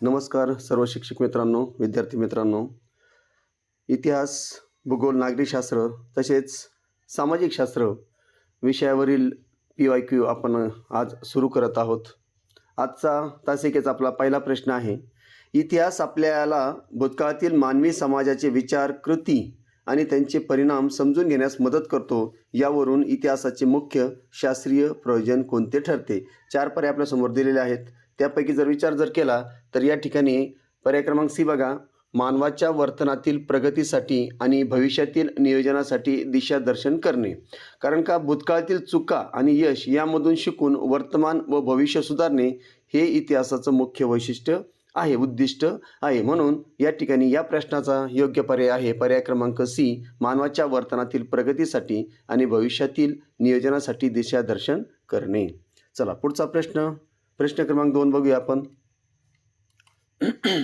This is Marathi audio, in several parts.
नमस्कार सर्व शिक्षक मित्रांनो, विद्यार्थी मित्रांनो. इतिहास, भूगोल, नागरिकशास्त्र तसेच सामाजिक शास्त्र विषयावरील PYQ आपण आज सुरू करत आहोत. आजचा तासिकेचा आपला पहिला प्रश्न आहे. इतिहास आपल्याला भूतकाळातील मानवी समाजाचे विचार, कृती आणि त्यांचे परिणाम समजून घेण्यास मदत करतो. यावरून इतिहासाचे मुख्य शास्त्रीय प्रयोजन कोणते ठरते? 4 पर्याय आपल्यासमोर दिलेले आहेत. त्यापैकी जर विचार केला तर या ठिकाणी पर्याय क्रमांक सी बघा. मानवाच्या वर्तनातील प्रगतीसाठी आणि भविष्यातील नियोजनासाठी दिशादर्शन करणे. कारण का भूतकाळातील चुका आणि यश यामधून शिकून वर्तमान व भविष्य सुधारणे हे इतिहासाचं मुख्य वैशिष्ट्य आहे, उद्दिष्ट आहे. म्हणून या ठिकाणी या प्रश्नाचा योग्य पर्याय आहे पर्याय क्रमांक सी. मानवाच्या वर्तनातील प्रगतीसाठी आणि भविष्यातील नियोजनासाठी दिशादर्शन करणे. चला पुढचा प्रश्न क्रमांक 2 बघूया आपण.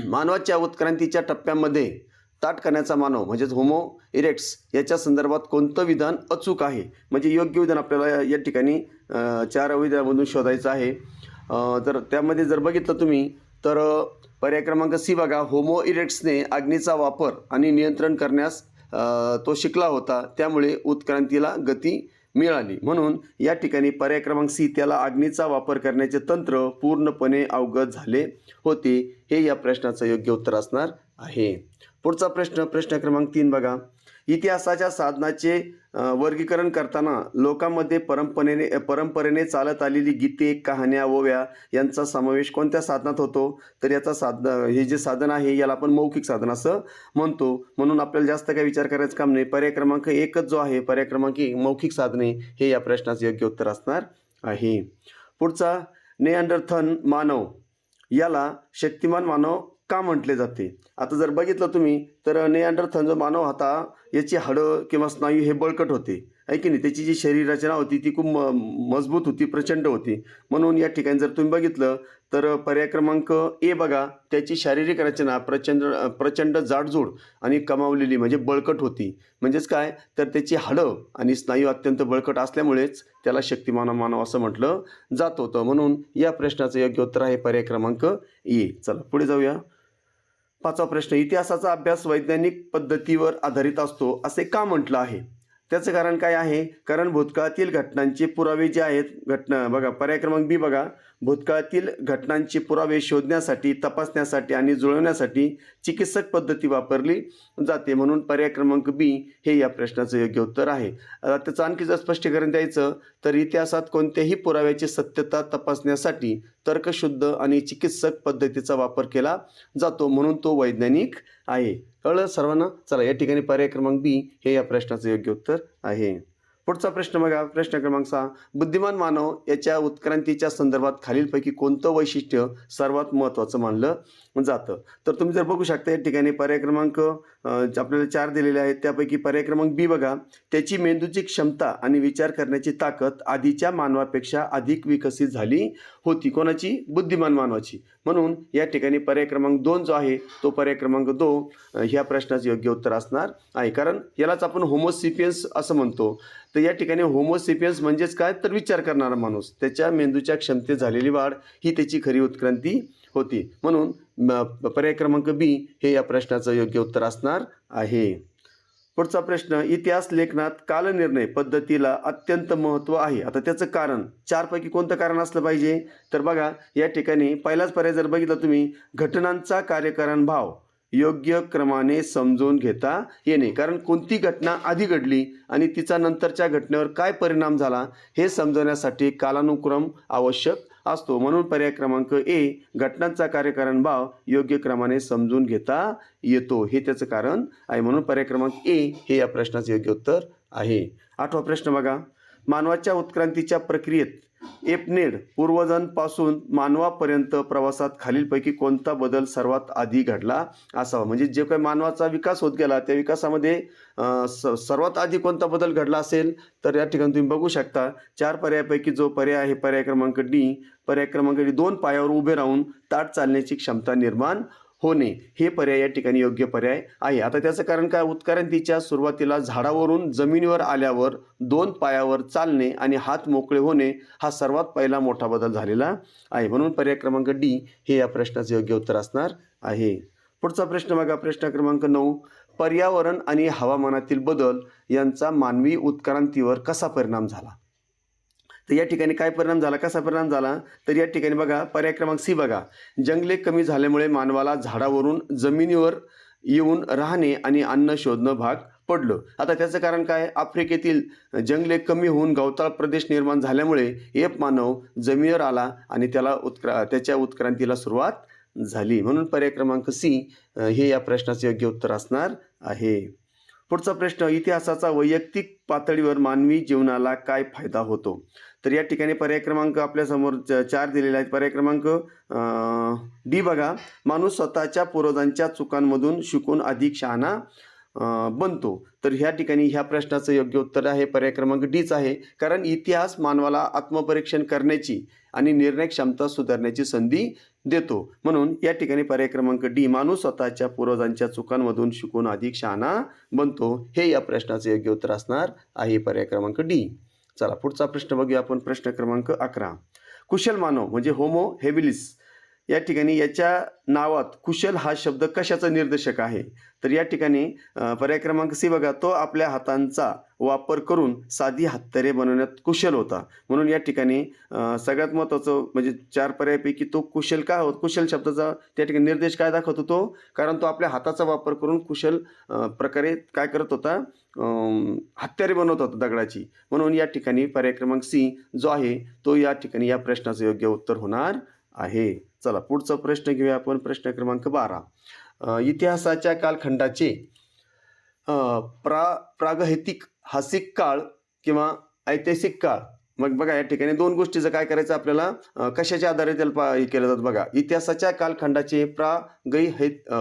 मानवाच्या उत्क्रांतीच्या टप्प्यामध्ये ताठ करण्याचा मानव म्हणजेच होमो इरेक्ट्स याच्या संदर्भात कोणतं विधान अचूक आहे? म्हणजे योग्य विधान आपल्याला या ठिकाणी 4 विधानामधून शोधायचं आहे. तर त्यामध्ये जर बघितलं तुम्ही तर पर्याय क्रमांक सी बघा. होमो इरेक्ट्सने अग्नीचा वापर आणि नियंत्रण करण्यास तो शिकला होता, त्यामुळे उत्क्रांतीला गती मिळाली. म्हणून या ठिकाणी पर्याय क्रमांक सी, त्याला अग्नीचा वापर करण्याचे तंत्र पूर्णपणे अवगत झाले होते, हे या प्रश्नाचं योग्य उत्तर असणार आहे. पुढचा प्रश्न क्रमांक 3 बघा. इतिहासाच्या साधनाचे वर्गीकरण करताना लोकांमध्ये परंपरेने चालत आलेली गीते, कहाण्या, ओव्या यांचा समावेश कोणत्या साधनात होतो? तर याचा हे जे साधन आहे याला आपण मौखिक साधन असं म्हणतो. म्हणून आपल्याला जास्त काही विचार करायचं काम नाही. पर्याय क्रमांक 1 जो आहे पर्याय क्रमांक 1 मौखिक साधने हे या प्रश्नाचं योग्य उत्तर असणार आहे. पुढचा नेअँडरथल मानव याला शक्तिमान मानव का म्हटले जाते? आता जर बघितलं तुम्ही तर नेअँडरथल जो मानव होता याची हाडं किंवा स्नायू हे बळकट होते, आहे की नाही. त्याची जी शरीर रचना होती ती खूप मजबूत होती, प्रचंड होती. म्हणून या ठिकाणी जर तुम्ही बघितलं तर पर्याय क्रमांक ए बघा. त्याची शारीरिक रचना प्रचंड जाडजूड आणि कमावलेली म्हणजे बळकट होती. म्हणजेच काय तर त्याची हाडं आणि स्नायू अत्यंत बळकट असल्यामुळेच त्याला शक्तिमान मानव असं म्हटलं जात होतं. म्हणून या प्रश्नाचं योग्य उत्तर आहे पर्याय क्रमांक ए. चला पुढे जाऊया. 5वा प्रश्न. इतिहासाचा अभ्यास वैज्ञानिक पद्धतीवर आधारित असतो असे का म्हटलं आहे? त्याचं कारण काय आहे? कारण भूतकाळातील घटनांचे पुरावे जे आहेत, बघा पर्याय क्रमांक बी बघा. भूतकाळातील घटनांचे पुरावे शोधण्यासाठी, तपासण्यासाठी आणि जुळवण्यासाठी चिकित्सक पद्धती वापरली जाते. म्हणून पर्याय क्रमांक बी हे या प्रश्नाचं योग्य उत्तर आहे. त्याचं आणखी जर स्पष्टीकरण द्यायचं तर इतिहासात कोणत्याही पुराव्याची सत्यता तपासण्यासाठी तर्कशुद्ध आणि चिकित्सक पद्धतीचा वापर केला जातो, म्हणून तो वैज्ञानिक आहे. कळलं सर्वांना? चला या ठिकाणी पर्याय क्रमांक बी हे या प्रश्नाचं योग्य उत्तर आहे. पुढचा प्रश्न बघा. प्रश्न क्रमांक 6. बुद्धिमान मानव याच्या उत्क्रांतीच्या संदर्भात खालीलपैकी कोणतं वैशिष्ट्य सर्वात महत्त्वाचं मानलं जातं? तर तुम्ही जर बघू शकता या ठिकाणी पर्याय क्रमांक आपल्याला 4 दिलेले आहेत. त्यापैकी पर्याय क्रमांक बी बघा. त्याची मेंदूची क्षमता आणि विचार करण्याची ताकद आधीच्या मानवापेक्षा अधिक विकसित झाली होती. कोणाची? बुद्धिमान मानवाची. म्हणून या ठिकाणी पर्याय क्रमांक 2 जो आहे तो पर्याय क्रमांक 2 ह्या प्रश्नाचं योग्य उत्तर असणार आहे. कारण यालाच आपण होमोसिपियन्स असं म्हणतो. तर या ठिकाणी होमोसिपियन्स म्हणजेच काय तर विचार करणारा माणूस. त्याच्या मेंदूच्या क्षमतेत झालेली वाढ ही त्याची खरी उत्क्रांती होती. म्हणून पर्याय क्रमांक बी हे या प्रश्नाचं योग्य उत्तर असणार आहे. पुढचा प्रश्न. इतिहास लेखनात कालनिर्णय पद्धतीला अत्यंत महत्त्व आहे. आता त्याचं कारण 4 पैकी कोणतं कारण असलं पाहिजे? तर बघा या ठिकाणी पहिलाच पर्याय जर बघितला तुम्ही, घटनांचा कार्यकारण भाव योग्य क्रमाने समजून घेता येणे. कारण कोणती घटना आधी घडली आणि तिचा नंतरच्या घटनेवर काय परिणाम झाला हे समजण्यासाठी कालानुक्रम आवश्यक असतो. म्हणून पर्याय क्रमांक ए घटनांचा कार्यकारण भाव योग्य क्रमाने समजून घेता येतो हे त्याचं कारण आहे. म्हणून पर्याय क्रमांक ए हे या प्रश्नाचं योग्य उत्तर आहे. 8वा प्रश्न बघा. मानवाच्या उत्क्रांतीच्या प्रक्रियेत एपनेड पूर्वजांपासून मानवापर्यंत प्रवासात खालीलपैकी कोणता बदल सर्वात आधी घडला असावा? म्हणजे जे काही मानवाचा विकास होत गेला त्या विकासामध्ये सर्वात आधी कोणता बदल घडला असेल तर या ठिकाणी तुम्ही बघू शकता 4 पर्यायापैकी जो पर्याय आहे पर्याय क्रमांक डी. पर्याय क्रमांक डी 2 पायावर उभे राहून ताठ चालण्याची क्षमता निर्माण होणे हे पर्याय या ठिकाणी योग्य पर्याय आहे. आता त्याचं कारण काय, उत्क्रांतीच्या सुरुवातीला झाडावरून जमिनीवर आल्यावर 2 पायावर चालणे आणि हात मोकळे होणे हा सर्वात पहिला मोठा बदल झालेला आहे. म्हणून पर्याय क्रमांक डी हे या प्रश्नाचे योग्य उत्तर असणार आहे. पुढचा प्रश्न बघा, प्रश्न क्रमांक 9. पर्यावरण आणि हवामानातील बदल यांचा मानवी उत्क्रांतीवर कसा परिणाम झाला? तर या ठिकाणी काय परिणाम झाला, कसा परिणाम झाला, तर या ठिकाणी बघा पर्याय क्रमांक सी बघा, जंगले कमी झाल्यामुळे मानवाला झाडावरून जमिनीवर येऊन राहणे आणि अन्न शोधणं भाग पडलं. आता त्याचं कारण काय, आफ्रिकेतील जंगले कमी होऊन गवताळ प्रदेश निर्माण झाल्यामुळे एक मानव जमिनीवर आला आणि त्याच्या उत्क्रांतीला सुरुवात झाली. म्हणून पर्याय क्रमांक सी हे या प्रश्नाचे योग्य उत्तर असणार आहे. पुढचा प्रश्न, इतिहासाचा वैयक्तिक पातळीवर मानवी जीवनाला काय फायदा होतो? तर या ठिकाणी पर्याय क्रमांक आपल्यासमोर 4 दिलेले आहेत. पर्याय क्रमांक डी बघा, माणूस स्वतःच्या पूर्वजांच्या चुकांमधून शिकून अधिक शहाणा बनतो. तर ह्या ठिकाणी ह्या प्रश्नाचं योग्य उत्तर आहे पर्याय क्रमांक डीच आहे. कारण इतिहास मानवाला आत्मपरीक्षण करण्याची आणि निर्णय क्षमता सुधारण्याची संधी देतो. म्हणून या ठिकाणी पर्याय क्रमांक डी, माणूस स्वतःच्या पूर्वजांच्या चुकांमधून शिकून अधिक शहाणा बनतो, हे या प्रश्नाचे योग्य उत्तर असणार आहे पर्याय क्रमांक डी. चला पुढचा प्रश्न बघूया आपण. प्रश्न क्रमांक 11. कुशल मानव म्हणजे होमो हेबिलिस या ठिकाणी याच्या नावात कुशल हा शब्द कशाचा निर्देशक आहे? तर या ठिकाणी पर्याय क्रमांक सी बघा, तो आपल्या हातांचा वापर करून साधी हत्यारे बनवण्यात कुशल होता. म्हणून या ठिकाणी सगळ्यात महत्त्वाचं म्हणजे 4 पर्यायापैकी तो कुशल का होत, कुशल शब्दाचा त्या ठिकाणी निर्देश काय दाखवतो तो, कारण तो आपल्या हाताचा वापर करून कुशल प्रकारे काय करत होता, हत्यारे बनवत होता दगडाची. म्हणून या ठिकाणी पर्याय क्रमांक सी जो आहे तो या ठिकाणी या प्रश्नाचं योग्य उत्तर होणार आहे. चला पुढचा प्रश्न घेऊया आपण. प्रश्न क्रमांक 12. इतिहासाच्या कालखंडाचे प्रागैतिहासिक काळ किंवा ऐतिहासिक काळ. मग बघा या ठिकाणी 2 गोष्टीचं काय करायचं आपल्याला, कशाच्या आधारे त्याला हे केलं जातं बघा. इतिहासाच्या कालखंडाचे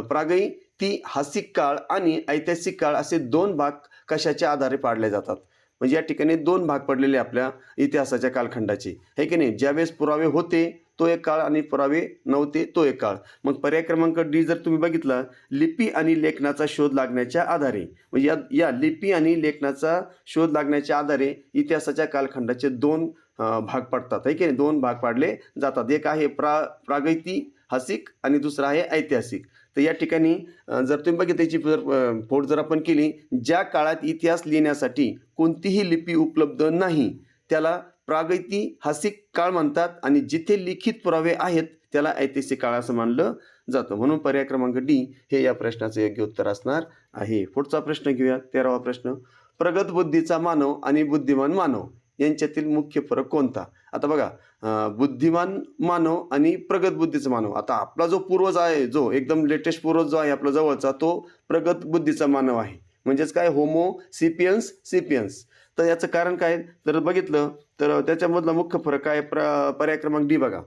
प्रागैतिहासिक काळ आणि ऐतिहासिक काळ असे 2 भाग कशाच्या आधारे पाडले जातात? म्हणजे या ठिकाणी 2 भाग पडलेले आपल्या इतिहासाच्या कालखंडाचे, हे की नाही. ज्यावेळेस पुरावे होते तो एक काळ आणि पुरावे नव्हते तो एक काळ. मग पर्याय क्रमांक डी जर तुम्ही बघितला, लिपी आणि लेखनाचा शोध लागण्याच्या आधारे, म्हणजे या लिपी आणि लेखनाचा शोध लागण्याच्या आधारे इतिहासाच्या कालखंडाचे 2 भाग पडतात, आहे की नाही. 2 भाग पाडले जातात. एक आहे प्रागैतिहासिक आणि दुसरा आहे ऐतिहासिक. तर या ठिकाणी जर तुम्ही बघितलं त्याची फोड जर आपण केली, ज्या काळात इतिहास लिहिण्यासाठी कोणतीही लिपी उपलब्ध नाही त्याला प्रागैतिहासिक काळ म्हणतात आणि जिथे लिखित पुरावे आहेत त्याला ऐतिहासिक काळ असं मानलं जातं. म्हणून पर्याय क्रमांक डी हे या प्रश्नाचं योग्य उत्तर असणार आहे. पुढचा प्रश्न घेऊया. 13वा प्रश्न. प्रगत बुद्धीचा मानव आणि बुद्धिमान मानव यांच्यातील मुख्य फरक कोणता? आता बघा, बुद्धिमान मानव आणि प्रगत बुद्धीचा मानव. आता आपला जो पूर्वज आहे, जो एकदम लेटेस्ट पूर्वज जो आहे आपला जवळचा, तो प्रगत बुद्धीचा मानव आहे. म्हणजेच काय, होमो सिपियन्स. तर याचं कारण काय जर बघितलं तर त्याच्यामधला मुख्य फरक काय, पर्याय क्रमांक डी बघा.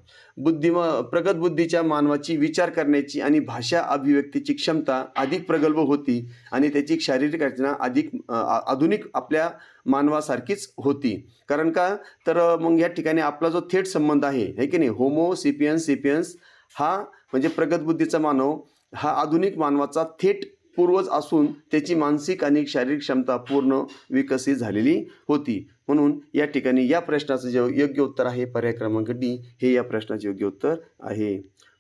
प्रगत बुद्धीच्या मानवाची विचार करण्याची आणि भाषा अभिव्यक्तीची क्षमता अधिक प्रगल्भ होती आणि त्याची शारीरिक रचना अधिक आधुनिक आपल्या मानवासारखीच होती. कारण का, तर मग या ठिकाणी आपला जो थेट संबंध आहे की नाही, होमो सिपियन्स हा म्हणजे प्रगत बुद्धीचा मानव हा आधुनिक मानवाचा थेट पूर्वज असून त्याची मानसिक आणि शारीरिक क्षमता पूर्ण विकसित झालेली होती. म्हणून या ठिकाणी या प्रश्नाचं जे योग्य उत्तर आहे पर्याय क्रमांक डी हे या प्रश्नाचे योग्य उत्तर आहे.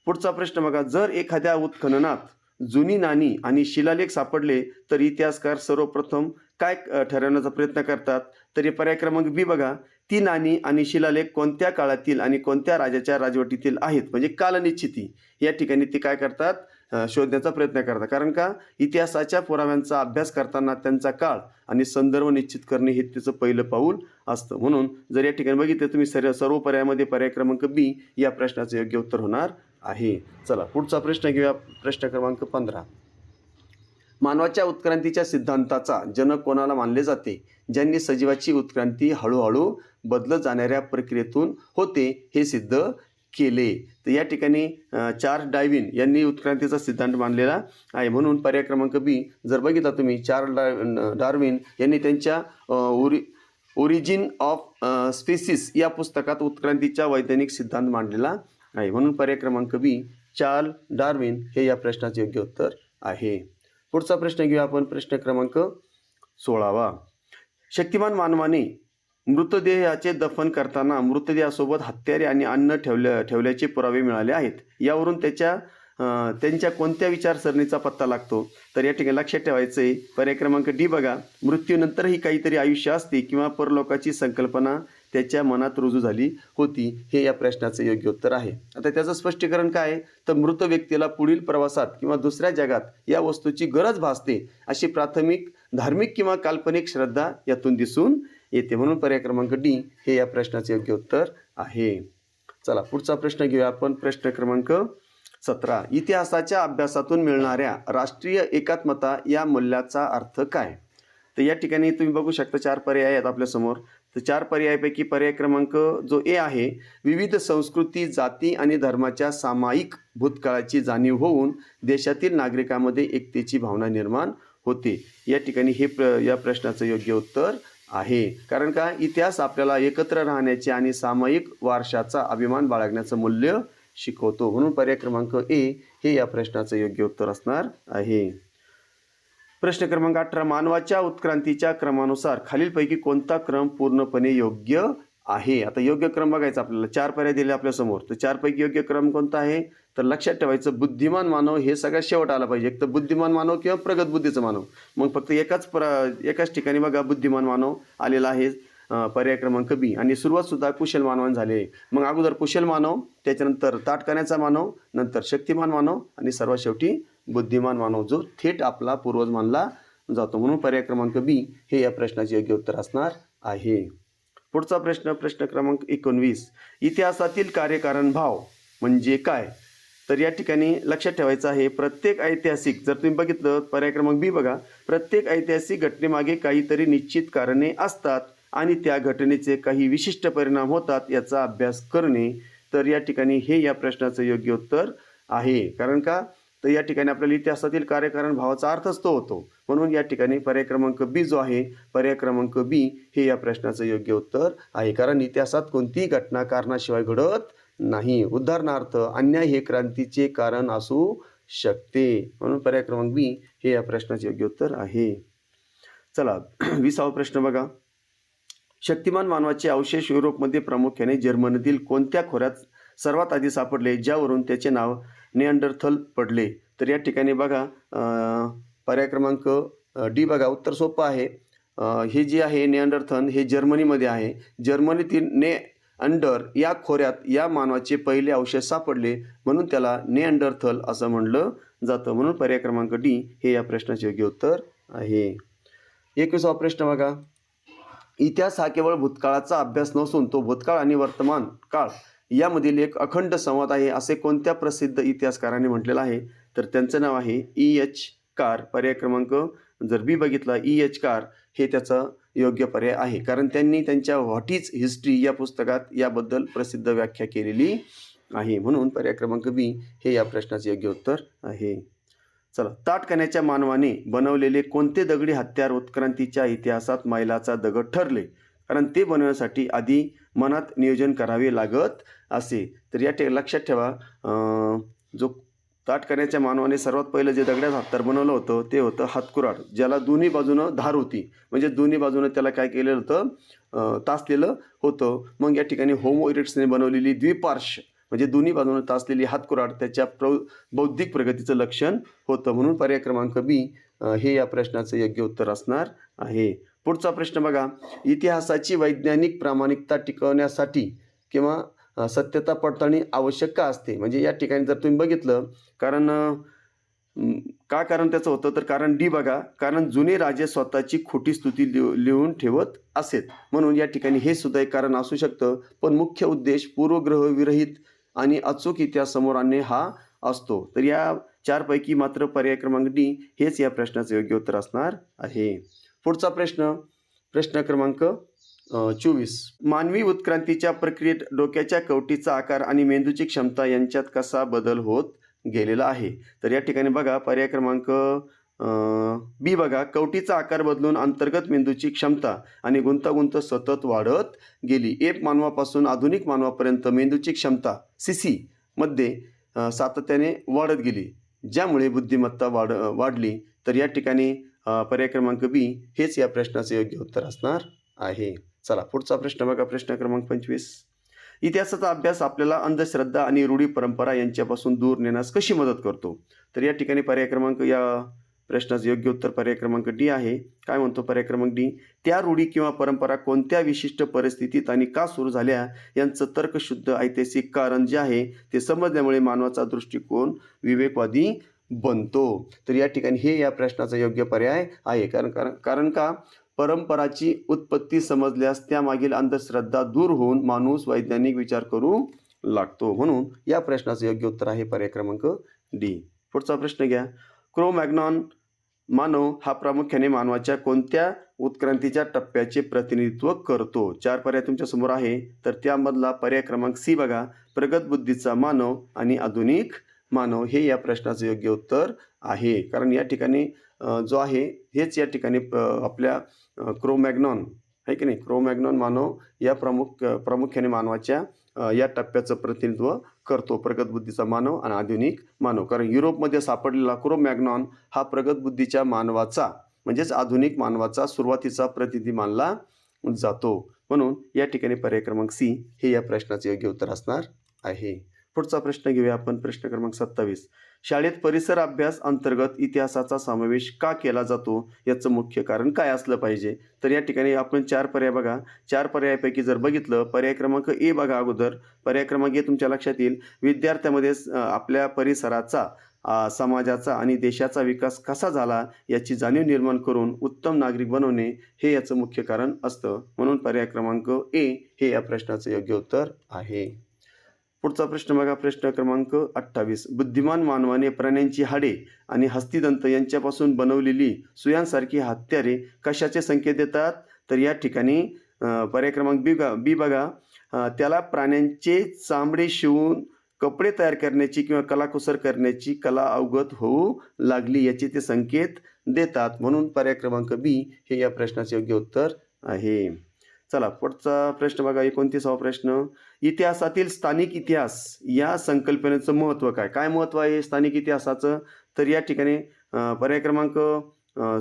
पुढचा प्रश्न बघा. जर एखाद्या उत्खननात जुनी नाणी आणि शिलालेख सापडले तर इतिहासकार सर्वप्रथम काय ठरवण्याचा प्रयत्न करतात? तर हे पर्याय क्रमांक बी बघा. ती नाणी आणि शिलालेख कोणत्या काळातील आणि कोणत्या राजाच्या राजवटीतील आहेत, म्हणजे कालनिश्चिती या ठिकाणी ते काय करतात, शोधण्याचा प्रयत्न करतात. कारण का, इतिहासाच्या पुराव्यांचा अभ्यास करताना त्यांचा काळ आणि संदर्भ निश्चित करणे हे त्याचं पहिलं पाऊल असतं. म्हणून जर या ठिकाणी बघितलं तुम्ही सर्व पर्यायामध्ये पर्याय क्रमांक बी या प्रश्नाचं योग्य उत्तर होणार आहे. चला पुढचा प्रश्न घेऊया. प्रश्न क्रमांक 15. मानवाच्या उत्क्रांतीच्या सिद्धांताचा जनक कोणाला मानले जाते? ज्यांनी सजीवाची उत्क्रांती हळूहळू बदलत जाणाऱ्या प्रक्रियेतून होते हे सिद्ध केले. तर या ठिकाणी चार्ल्स डार्विन यांनी उत्क्रांतीचा सिद्धांत मांडलेला आहे. म्हणून पर्याय क्रमांक बी जर बघितला तुम्ही, चार्ल्स डार्विन यांनी त्यांच्या ओरिजिन ऑफ स्पेसिस या पुस्तकात उत्क्रांतीचा वैज्ञानिक सिद्धांत मांडलेला आहे. म्हणून पर्याय क्रमांक बी चार्ल्स डार्विन हे या प्रश्नाचे योग्य उत्तर आहे. पुढचा प्रश्न घेऊया आपण. प्रश्न क्रमांक 16. शक्तिमान मानवाने मृतदेहाचे दफन करताना मृतदेहासोबत हत्यारे आणि अन्न ठेवल्याचे पुरावे मिळाले आहेत. यावरून त्यांच्या कोणत्या विचारसरणीचा पत्ता लागतो? तर या ठिकाणी लक्षात ठेवायचं आहे. पर्याय क्रमांक डी बघा, मृत्यूनंतरही काहीतरी आयुष्य असते किंवा परलोकाची संकल्पना त्याच्या मनात रुजू झाली होती, हे या प्रश्नाचं योग्य उत्तर आहे. आता त्याचं स्पष्टीकरण काय आहे? तर मृत व्यक्तीला पुढील प्रवासात किंवा दुसऱ्या जगात या वस्तूची गरज भासते अशी प्राथमिक धार्मिक किंवा काल्पनिक श्रद्धा यातून दिसून येते. म्हणून पर्याय क्रमांक डी हे या प्रश्नाचे योग्य उत्तर आहे. चला पुढचा प्रश्न घेऊया आपण. प्रश्न क्रमांक 17. इतिहासाच्या अभ्यासातून मिळणाऱ्या राष्ट्रीय एकात्मता या मूल्याचा अर्थ काय? तर या ठिकाणी तुम्ही बघू शकता 4 पर्याय आहेत आपल्यासमोर. तर 4 पर्यायापैकी पर्याय क्रमांक जो ए आहे, विविध संस्कृती, जाती आणि धर्माच्या सामायिक भूतकाळाची जाणीव होऊन देशातील नागरिकांमध्ये एकतेची भावना निर्माण होते. या ठिकाणी या प्रश्नाचं योग्य उत्तर आहे. कारण का? इतिहास आपल्याला एकत्र राहण्याचे आणि सामायिक वारशाचा अभिमान बाळगण्याचं मूल्य शिकवतो. म्हणून पर्याय क्रमांक ए हे या प्रश्नाचं योग्य उत्तर असणार आहे. प्रश्न क्रमांक 18. मानवाच्या उत्क्रांतीच्या क्रमानुसार खालीलपैकी कोणता क्रम पूर्णपणे योग्य आहे? आता योग्य क्रम बघायचा आपल्याला. 4 पर्याय दिले आपल्यासमोर. तर 4 पैकी योग्य क्रम कोणता आहे? तर लक्षात ठेवायचं, बुद्धिमान मानव हे सगळ्यात शेवट आला पाहिजे. एक तर बुद्धिमान मानव किंवा प्रगत बुद्धीचा मानव. मग फक्त एकाच ठिकाणी बघा बुद्धिमान मानव आलेला आहे, पर्याय क्रमांक बी. आणि सुरुवात सुद्धा कुशल मानवाने झाली आहे. मग अगोदर कुशल मानव, त्याच्यानंतर ताठ करण्याचा मानव, नंतर शक्तिमान मानव आणि सर्वात शेवटी बुद्धिमान मानव, जो थेट आपला पूर्वज मानला जातो. म्हणून पर्याय क्रमांक बी हे या प्रश्नाचे योग्य उत्तर असणार आहे. पुढचा प्रश्न. प्रश्न क्रमांक 19. इतिहासातील कार्यकारण भाव म्हणजे काय? तर या ठिकाणी लक्षात ठेवायचं आहे, प्रत्येक ऐतिहासिक, जर तुम्ही बघितलं पर्याय क्रमांक बी बघा, प्रत्येक ऐतिहासिक घटनेमागे काहीतरी निश्चित कारणे असतात आणि त्या घटनेचे काही विशिष्ट परिणाम होतात याचा अभ्यास करणे. तर या ठिकाणी हे या प्रश्नाचं योग्य उत्तर आहे. कारण का? तर या ठिकाणी आपल्याला इतिहासातील कार्यकारण भावाचा अर्थच तो होतो. म्हणून या ठिकाणी पर्याय क्रमांक बी जो आहे, पर्याय क्रमांक बी हे या प्रश्नाचं योग्य उत्तर आहे. कारण इतिहासात कोणतीही घटना कारणाशिवाय घडत नाही. उदाहरणार्थ अन्याय हे क्रांतीचे कारण असू शकते. म्हणून पर्याय क्रमांक बी हे या प्रश्नाचे योग्य उत्तर आहे. चला 20वा प्रश्न बघा. शक्तिमान मानवाचे अवशेष युरोपमध्ये प्रामुख्याने जर्मनीतील कोणत्या खोऱ्यात सर्वात आधी सापडले, ज्यावरून त्याचे नाव निअँडरथल पडले? तर या ठिकाणी बघा पर्याय क्रमांक डी बघा, उत्तर सोपं आहे. हे जे आहे निअँडरथल हे जर्मनीमध्ये आहे. जर्मनीतील नेअँडर या खोऱ्यात या मानवाचे पहिले अवशेष सापडले, म्हणून त्याला निअँडरथल असं म्हणलं जातं. म्हणून पर्याय क्रमांक डी हे या प्रश्नाचे योग्य उत्तर आहे. 21वा प्रश्न बघा. इतिहास हा केवळ भूतकाळाचा अभ्यास नसून तो भूतकाळ आणि वर्तमान काळ यामधील एक अखंड संवाद आहे, असे कोणत्या प्रसिद्ध इतिहासकारांनी म्हटलेलं आहे? तर त्यांचं नाव आहे E.H. कार. पर्याय क्रमांक जर बी बघितला, E.H. कार हे त्याचं योग्य पर्याय आहे. कारण त्यांनी त्यांच्या व्हॉट इज हिस्ट्री या पुस्तकात याबद्दल प्रसिद्ध व्याख्या केलेली आहे. म्हणून पर्याय क्रमांक बी हे या प्रश्नाचे योग्य उत्तर आहे. चला, ताठकाण्याच्या मानवाने बनवलेले कोणते दगडी हत्यार उत्क्रांतीच्या इतिहासात मैलाचा दगड ठरले? कारण ते बनवण्यासाठी आधी मनात नियोजन करावे लागत असे. तर या लक्षात ठेवा, जो ताठकाण्याच्या मानवाने सर्वात पहिलं जे दगडाचं हत्यार बनवलं होतं ते होतं हातकुराड, ज्याला दोन्ही बाजूनं धार होती. म्हणजे दोन्ही बाजूनं त्याला काय केलेलं होतं, तासलेलं होतं. मग या ठिकाणी होमो इरेक्ट्सने बनवलेली द्विपार्श्व म्हणजे दोन्ही बाजूनं तासलेली हातकुराड त्याच्या बौद्धिक प्रगतीचं लक्षण होतं. म्हणून पर्याय क्रमांक बी हे या प्रश्नाचं योग्य उत्तर असणार आहे. पुढचा प्रश्न बघा. इतिहासाची वैज्ञानिक प्रामाणिकता टिकवण्यासाठी किंवा सत्यता पडताळणी आवश्यक का असते? म्हणजे या ठिकाणी जर तुम्ही बघितलं, कारण त्याचं होतं, तर कारण डी बघा, कारण जुने राजे स्वतःची खोटी स्तुती लिहून ठेवत असेत. म्हणून या ठिकाणी हे सुद्धा एक कारण असू शकतं. पण मुख्य उद्देश पूर्वग्रह विरहित आणि अचूक इतिहास समोर आणणे हा असतो. तर या 4 पैकी मात्र पर्याय क्रमांक डी हेच या प्रश्नाचं योग्य उत्तर असणार आहे. पुढचा प्रश्न क्रमांक 24. मानवी उत्क्रांतीच्या प्रक्रियेत डोक्याच्या कवटीचा आकार आणि मेंदूची क्षमता यांच्यात कसा बदल होत गेलेला आहे? तर या ठिकाणी बघा पर्याय क्रमांक बी बघा, कवटीचा आकार बदलून अंतर्गत मेंदूची क्षमता आणि गुंतागुंत सतत वाढत गेली. एप मानवापासून आधुनिक मानवापर्यंत मेंदूची क्षमता CC मध्ये सातत्याने वाढत गेली, ज्यामुळे बुद्धिमत्ता वाढली. तर या ठिकाणी पर्याय क्रमांक बी हेच या प्रश्नाचे योग्य उत्तर असणार आहे. चला पुढचा प्रश्न बघा, प्रश्न क्रमांक 25. इतिहासाचा अभ्यास आपल्याला अंधश्रद्धा आणि रूढी परंपरा यांच्यापासून दूर नेण्यास कशी मदत करतो? तर या ठिकाणी पर्याय क्रमांक या प्रश्नाचं योग्य उत्तर पर्याय क्रमांक डी आहे. काय म्हणतो पर्याय क्रमांक डी? त्या रूढी किंवा परंपरा कोणत्या विशिष्ट परिस्थितीत आणि का सुरू झाल्या यांचं तर्कशुद्ध ऐतिहासिक कारण जे आहे ते समजल्यामुळे मानवाचा दृष्टिकोन विवेकवादी बनतो. तर या ठिकाणी हे या प्रश्नाचा योग्य पर्याय आहे. कारण का परंपराची उत्पत्ती समजल्यास त्यामागील अंधश्रद्धा दूर होऊन माणूस वैज्ञानिक विचार करू लागतो. म्हणून या प्रश्नाचं योग्य उत्तर आहे पर्याय क्रमांक डी. पुढचा प्रश्न घ्या. क्रो मॅग्नॉन मानव हा प्रामुख्याने मानवाच्या कोणत्या उत्क्रांतीच्या टप्प्याचे प्रतिनिधित्व करतो? 4 पर्याय तुमच्या समोर आहे. तर त्यामधला पर्याय क्रमांक सी बघा, प्रगत बुद्धीचा मानव आणि आधुनिक मानव हे या प्रश्नाचं योग्य उत्तर आहे. कारण या ठिकाणी जो आहे हेच या ठिकाणी आपल्या क्रो मॅग्नॉन आहे की नाही, क्रो मॅग्नॉन मानव या प्रामुख्याने मानवाच्या या टप्प्याचं प्रतिनिधित्व करतो, प्रगत बुद्धीचा मानव आणि आधुनिक मानव. कारण युरोपमध्ये सापडलेला क्रो मॅग्नॉन हा प्रगत बुद्धीच्या मानवाचा म्हणजेच आधुनिक मानवाचा सुरुवातीचा प्रतिनिधी मानला जातो. म्हणून या ठिकाणी पर्याय क्रमांक सी हे या प्रश्नाचे योग्य उत्तर असणार आहे. पुढचा प्रश्न घेऊया आपण, प्रश्न क्रमांक 27. शाळेत परिसर अभ्यास अंतर्गत इतिहासाचा समावेश का केला जातो याचं मुख्य कारण काय असलं पाहिजे? तर या ठिकाणी आपण 4 पर्याय बघा. 4 पर्यायापैकी जर बघितलं, पर्याय क्रमांक ए बघा अगोदर. पर्याय क्रमांक ए तुमच्या लक्षात येईल, विद्यार्थ्यामध्ये आपल्या परिसराचा समाजाचा आणि देशाचा विकास कसा झाला याची जाणीव निर्माण करून उत्तम नागरिक बनवणे हे याचं मुख्य कारण असतं. म्हणून पर्याय क्रमांक ए हे या प्रश्नाचं योग्य उत्तर आहे. पुढचा प्रश्न बघा, प्रश्न क्रमांक 28. बुद्धिमान मानवाने प्राण्यांची हाडे आणि हस्तिदंत यांच्यापासून बनवलेली सुयांसारखी हत्यारे कशाचे संकेत देतात? तर या ठिकाणी पर्याय क्रमांक बी बघा, त्याला प्राण्यांचे चामडे शिवून कपडे तयार करण्याची किंवा कलाकुसर करण्याची कला अवगत होऊ लागली याचे ते संकेत देतात. म्हणून पर्याय क्रमांक बी हे या प्रश्नाचे योग्य उत्तर आहे. चला पुढचा प्रश्न बघा, 29वा प्रश्न. इतिहासातील स्थानिक इतिहास या संकल्पनेचं महत्त्व काय? काय महत्त्व आहे स्थानिक इतिहासाचं? तर या ठिकाणी पर्याय क्रमांक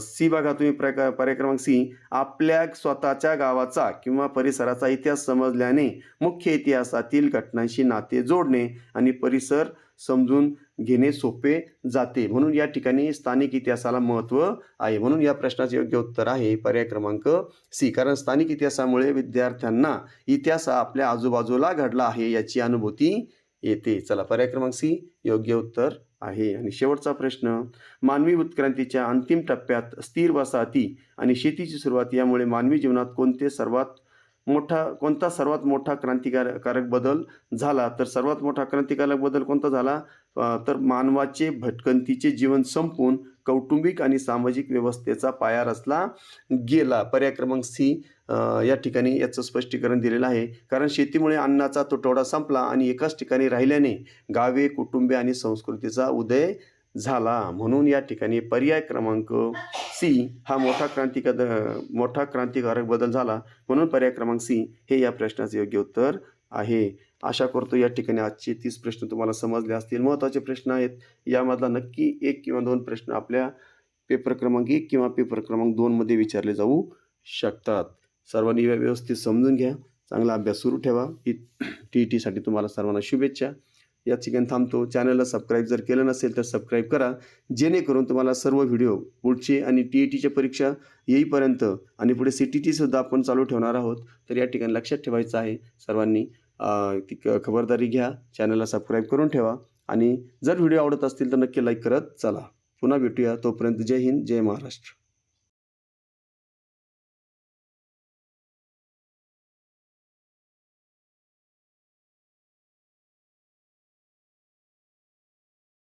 सी बघा तुम्ही, पर्याय क्रमांक सी, आपल्या स्वतःच्या गावाचा किंवा परिसराचा इतिहास समजल्याने मुख्य इतिहासातील घटनांशी नाते जोडणे आणि परिसर समजून घेणे सोपे जाते. म्हणून या ठिकाणी स्थानिक इतिहासाला महत्त्व आहे. म्हणून या प्रश्नाचे योग्य उत्तर आहे पर्याय क्रमांक सी. कारण स्थानिक इतिहासामुळे विद्यार्थ्यांना इतिहास आपल्या आजूबाजूला घडला आहे याची अनुभूती येते. चला पर्याय क्रमांक सी योग्य उत्तर आहे. आणि शेवटचा प्रश्न. मानवी उत्क्रांतीच्या अंतिम टप्प्यात स्थिर वसाहती आणि शेतीची सुरुवात यामुळे मानवी जीवनात कोणता सर्वात मोठा क्रांतिकारक बदल झाला? तर सर्वात मोठा क्रांतिकारक बदल कोणता झाला? तर मानवाचे भटकंतीचे जीवन संपून कौटुंबिक आणि सामाजिक व्यवस्थेचा पाया रचला गेला. पर्याय क्रमांक सी या ठिकाणी याचं स्पष्टीकरण दिलेलं आहे. कारण शेतीमुळे अन्नाचा तुटवडा संपला आणि एकाच ठिकाणी राहिल्याने गावे, कुटुंबे आणि संस्कृतीचा उदय झाला. म्हणून या ठिकाणी पर्याय क्रमांक सी हा मोठा क्रांतिकारक बदल झाला. म्हणून पर्याय क्रमांक सी हे या प्रश्नाचे योग्य उत्तर आहे. आशा करतो या ठिकाणी आजचे 30 प्रश्न तुम्हाला समजले असतील. महत्त्वाचे प्रश्न आहेत. यामधला नक्की 1 किंवा 2 प्रश्न आपल्या पेपर क्रमांक 1 किंवा पेपर क्रमांक 2 मध्ये विचारले जाऊ शकतात. सर्वांनी व्यवस्थित समजून घ्या, चांगला अभ्यास सुरू ठेवा. TETसाठी तुम्हाला सर्वांना शुभेच्छा. या ठिकाणी थांबतो. चॅनलला सबस्क्राईब जर केलं नसेल तर सबस्क्राईब करा, जेणेकरून तुम्हाला सर्व व्हिडिओ पुढचे आणि TETच्या परीक्षा येईपर्यंत आणि पुढे CTT सुद्धा आपण चालू ठेवणार आहोत. तर या ठिकाणी लक्षात ठेवायचं आहे सर्वांनी, ती खबरदारी घ्या, चॅनलला सबस्क्राईब करून ठेवा आणि जर व्हिडिओ आवडत असतील तर नक्की लाईक करत चला. पुन्हा भेटूया. तोपर्यंत जय हिंद, जय महाराष्ट्र.